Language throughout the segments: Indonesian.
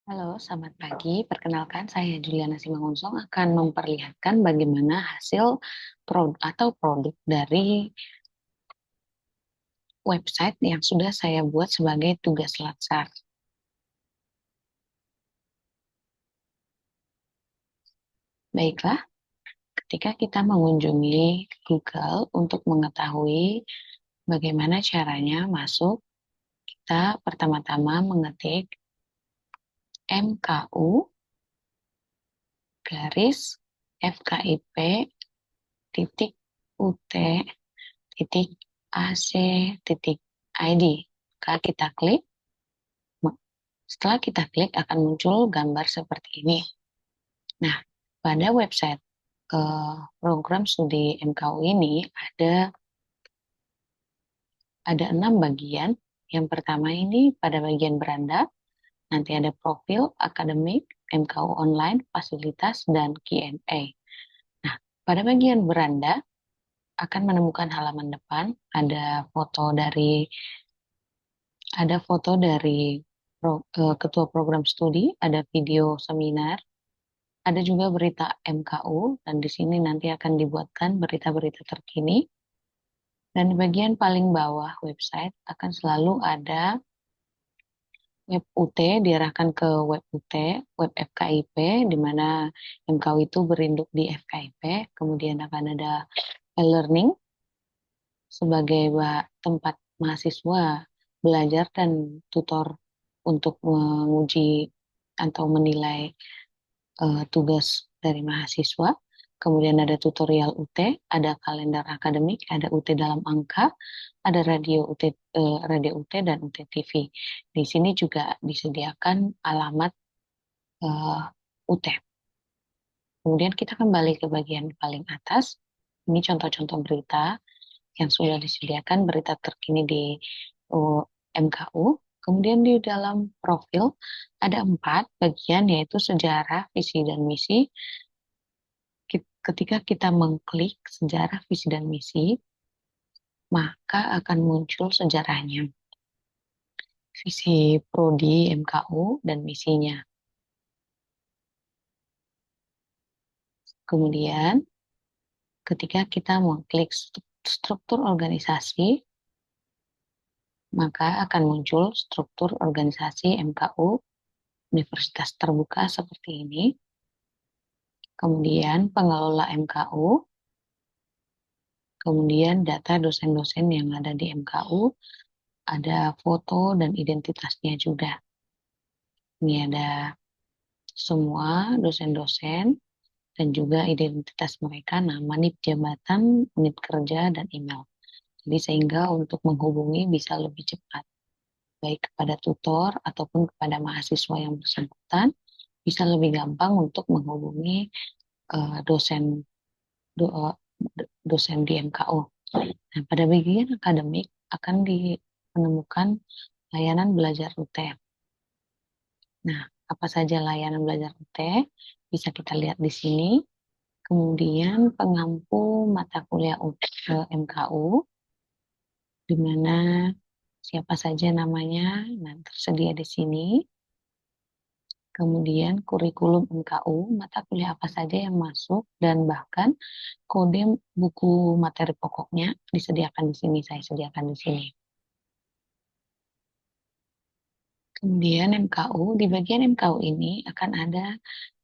Halo, selamat pagi. Perkenalkan, saya Juliana Simangunsong akan memperlihatkan bagaimana hasil produk dari website yang sudah saya buat sebagai tugas latsar. Baiklah, ketika kita mengunjungi Google untuk mengetahui bagaimana caranya masuk, kita pertama-tama mengetik MKU garis FKIP titik UT titik AC titik ID. Maka kita klik. Setelah kita klik akan muncul gambar seperti ini. Nah, pada website program studi MKU ini ada 6 bagian. Yang pertama ini pada bagian beranda, nanti ada profil, akademik, MKU online, fasilitas, dan Q&A. Nah, pada bagian beranda akan menemukan halaman depan, ada foto dari ketua program studi, ada video seminar, ada juga berita MKU, dan di sini nanti akan dibuatkan berita-berita terkini. Dan di bagian paling bawah website akan selalu ada web UT, diarahkan ke web UT, web FKIP, di mana MKU itu berinduk di FKIP. Kemudian akan ada e-learning sebagai tempat mahasiswa belajar dan tutor untuk menguji atau menilai tugas dari mahasiswa. Kemudian ada tutorial UT, ada kalender akademik, ada UT dalam angka, ada radio UT dan UT TV. Di sini juga disediakan alamat UT. Kemudian kita kembali ke bagian paling atas. Ini contoh-contoh berita yang sudah disediakan, berita terkini di MKU. Kemudian di dalam profil ada 4 bagian, yaitu sejarah, visi, dan misi. Ketika kita mengklik sejarah, visi, dan misi, maka akan muncul sejarahnya, visi prodi MKU, dan misinya. Kemudian, ketika kita mengklik struktur organisasi, maka akan muncul struktur organisasi MKU Universitas Terbuka seperti ini. Kemudian pengelola MKU, kemudian data dosen-dosen yang ada di MKU, ada foto dan identitasnya juga. Ini ada semua dosen-dosen dan juga identitas mereka, nama, NIP jabatan, unit kerja, dan email. Jadi sehingga untuk menghubungi bisa lebih cepat, baik kepada tutor ataupun kepada mahasiswa yang bersangkutan, bisa lebih gampang untuk menghubungi dosen dosen di MKU. Nah, pada bagian akademik akan menemukan layanan belajar UT. Nah, apa saja layanan belajar UT? Bisa kita lihat di sini. Kemudian pengampu mata kuliah MKU, di mana siapa saja namanya, nah tersedia di sini. Kemudian kurikulum MKU, mata kuliah apa saja yang masuk, dan bahkan kode buku materi pokoknya disediakan di sini, saya sediakan di sini. Kemudian MKU, di bagian MKU ini akan ada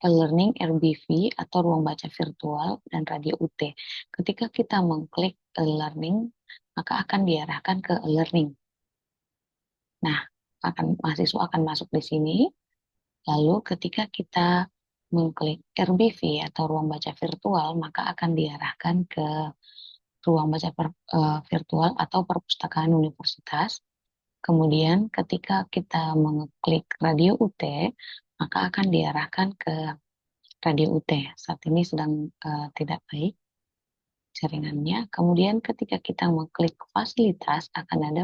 e-learning RBV atau ruang baca virtual dan radio UT. Ketika kita mengklik e-learning, maka akan diarahkan ke e-learning. Nah, mahasiswa akan masuk di sini. Lalu ketika kita mengklik RBV atau ruang baca virtual, maka akan diarahkan ke ruang baca virtual atau perpustakaan universitas. Kemudian ketika kita mengklik radio UT, maka akan diarahkan ke radio UT. Saat ini sedang tidak baik jaringannya. Kemudian ketika kita mengklik fasilitas, akan ada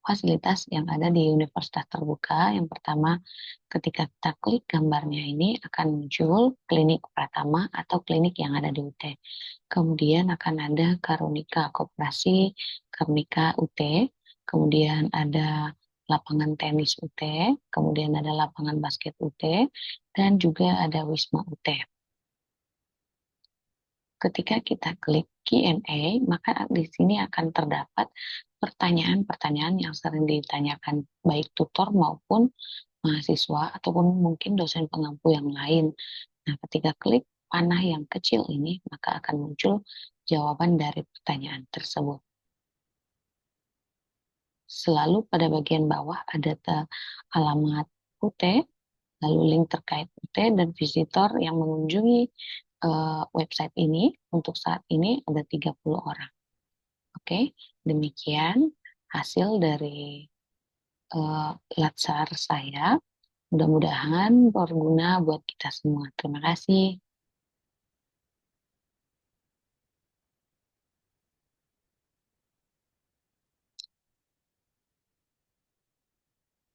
fasilitas yang ada di Universitas Terbuka. Yang pertama, ketika kita klik gambarnya ini akan muncul klinik Pratama atau klinik yang ada di UT. Kemudian akan ada Karunika Koperasi, Karunika UT. Kemudian ada lapangan tenis UT, kemudian ada lapangan basket UT, dan juga ada Wisma UT. Ketika kita klik Q&A, maka di sini akan terdapat pertanyaan-pertanyaan yang sering ditanyakan baik tutor maupun mahasiswa ataupun mungkin dosen pengampu yang lain. Nah, ketika klik panah yang kecil ini, maka akan muncul jawaban dari pertanyaan tersebut. Selalu pada bagian bawah ada alamat UT, lalu link terkait UT dan visitor yang mengunjungi website ini. Untuk saat ini ada 30 orang. Oke, demikian hasil dari latsar saya. Mudah-mudahan berguna buat kita semua. Terima kasih.